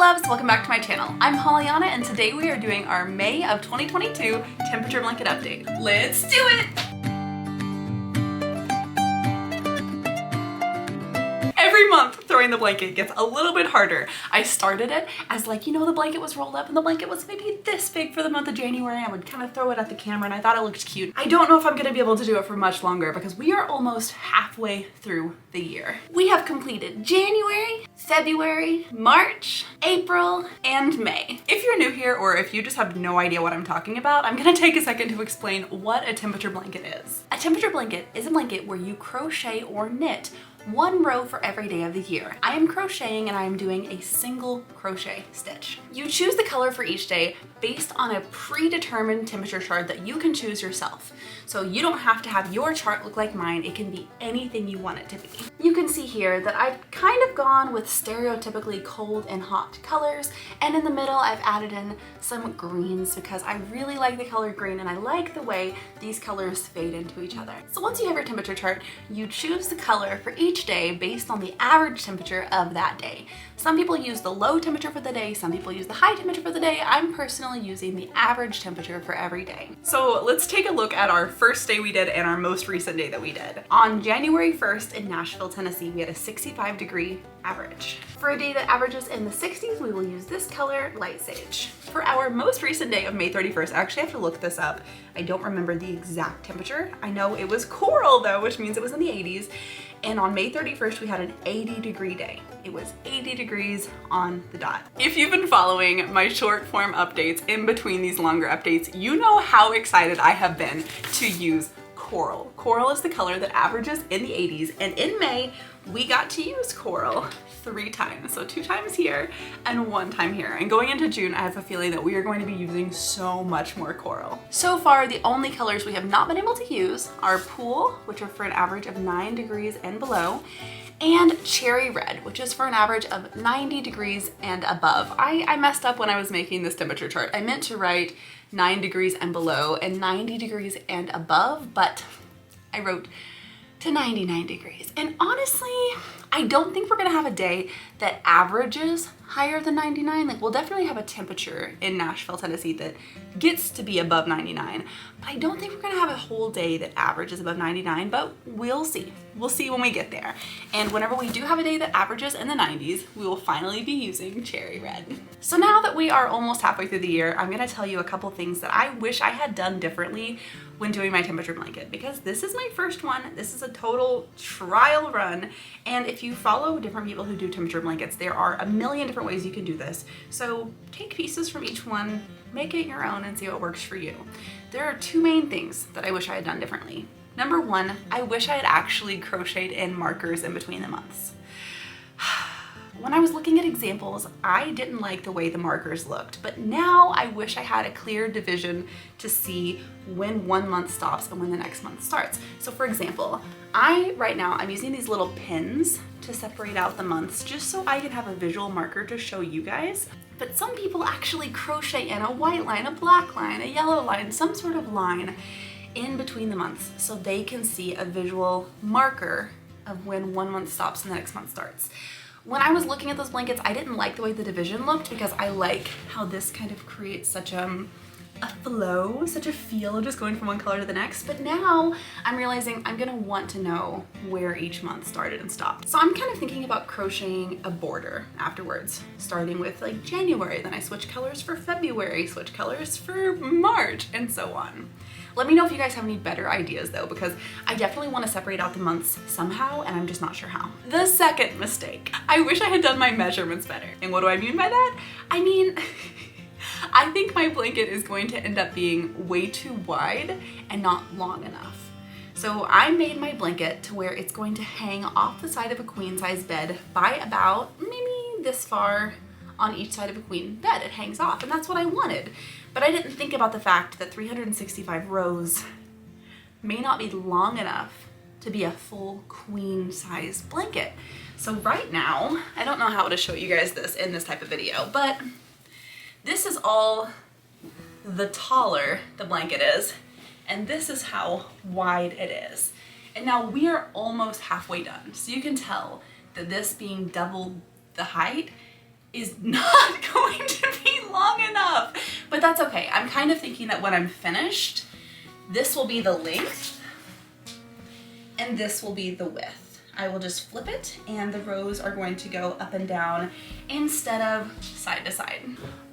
loves, welcome back to my channel. I'm Pollyanna and today we are doing our May of 2022 temperature blanket update. Let's do it! Every month throwing the blanket gets a little bit harder. I started it as like, you know, the blanket was rolled up and the blanket was maybe this big for the month of January. I would kind of throw it at the camera and I thought it looked cute. I don't know if I'm gonna be able to do it for much longer because we are almost halfway through the year. We have completed January, February, March, April, and May. If you're new here or if you just have no idea what I'm talking about, I'm gonna take a second to explain what a temperature blanket is. A temperature blanket is a blanket where you crochet or knit one row for every day of the year. I am crocheting and I am doing a single crochet stitch. You choose the color for each day based on a predetermined temperature chart that you can choose yourself. So you don't have to have your chart look like mine, it can be anything you want it to be. You can see here that I've kind of gone with stereotypically cold and hot colors, and in the middle I've added in some greens because I really like the color green and I like the way these colors fade into each other. So once you have your temperature chart, you choose the color for each day based on the average temperature of that day. Some people use the low temperature for the day, some people use the high temperature for the day. I'm personally using the average temperature for every day. So let's take a look at our first day we did and our most recent day that we did. On January 1st in Nashville, Tennessee, we had a 65-degree average. For a day that averages in the 60s, we will use this color, Light Sage. For our most recent day of May 31st, I actually have to look this up. I don't remember the exact temperature. I know it was coral though, which means it was in the 80s. And on May 31st, we had an 80-degree day. It was 80 degrees on the dot. If you've been following my short form updates in between these longer updates, you know how excited I have been to use coral. Coral is the color that averages in the 80s, and in May, we got to use coral 3 times. So 2 times here and 1 time here. And going into June, I have a feeling that we are going to be using so much more coral. So far, the only colors we have not been able to use are pool, which are for an average of 9 degrees and below, and cherry red, which is for an average of 90 degrees and above. I messed up when I was making this temperature chart. I meant to write 9 degrees and below and 90 degrees and above, but I wrote to 99 degrees. And honestly, I don't think we're gonna have a day that averages higher than 99. Like, we'll definitely have a temperature in Nashville, Tennessee that gets to be above 99, but I don't think we're gonna have a whole day that averages above 99, but we'll see. We'll see when we get there. And whenever we do have a day that averages in the 90s, we will finally be using cherry red. So now that we are almost halfway through the year, I'm gonna tell you a couple things that I wish I had done differently when doing my temperature blanket, because this is my first one. This is a total trial run. And if you follow different people who do temperature blankets, there are a million different ways you can do this. So take pieces from each one, make it your own and see what works for you. There are 2 main things that I wish I had done differently. Number 1, I wish I had actually crocheted in markers in between the months. When I was looking at examples, I didn't like the way the markers looked, but now I wish I had a clear division to see when one month stops and when the next month starts. So for example, right now I'm using these little pins to separate out the months just so I can have a visual marker to show you guys. But some people actually crochet in a white line, a black line, a yellow line, some sort of line in between the months so they can see a visual marker of when one month stops and the next month starts. When I was looking at those blankets, I didn't like the way the division looked because I like how this kind of creates such a flow, such a feel of just going from one color to the next. But now I'm realizing I'm gonna want to know where each month started and stopped. So I'm kind of thinking about crocheting a border afterwards, starting with like January, then I switch colors for February, switch colors for March, and so on. Let me know if you guys have any better ideas though, because I definitely want to separate out the months somehow and I'm just not sure how. The second mistake, I wish I had done my measurements better. And what do I mean by that? I mean, I think my blanket is going to end up being way too wide and not long enough. So I made my blanket to where it's going to hang off the side of a queen size bed by about maybe this far on each side of a queen bed. It hangs off and that's what I wanted. But I didn't think about the fact that 365 rows may not be long enough to be a full queen size blanket. So right now, I don't know how to show you guys this in this type of video, but this is all the taller the blanket is, and this is how wide it is. And now we are almost halfway done. So you can tell that this being double the height is not going to be long enough, but that's okay. I'm kind of thinking that when I'm finished, this will be the length and this will be the width. I will just flip it and the rows are going to go up and down instead of side to side.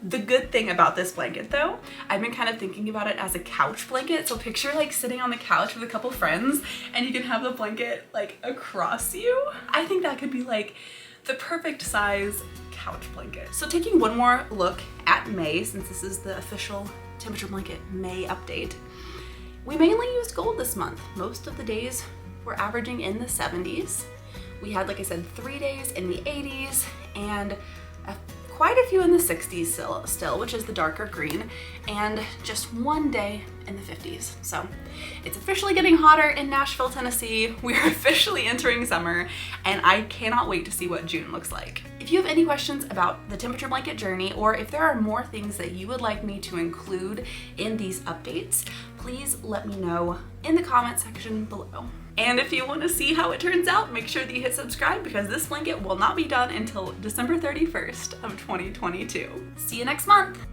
The good thing about this blanket though, I've been kind of thinking about it as a couch blanket. So picture like sitting on the couch with a couple friends and you can have the blanket like across you. I think that could be like the perfect size couch blanket. So taking one more look at May, since this is the official temperature blanket May update, we mainly used gold this month. Most of the days we're averaging in the 70s. We had, like I said, 3 days in the 80s and quite a few in the 60s still, which is the darker green, and just 1 day in the 50s. So it's officially getting hotter in Nashville, Tennessee. We're officially entering summer, and I cannot wait to see what June looks like. If you have any questions about the temperature blanket journey, or if there are more things that you would like me to include in these updates, please let me know in the comment section below. And if you want to see how it turns out, make sure that you hit subscribe because this blanket will not be done until December 31st of 2022. See you next month.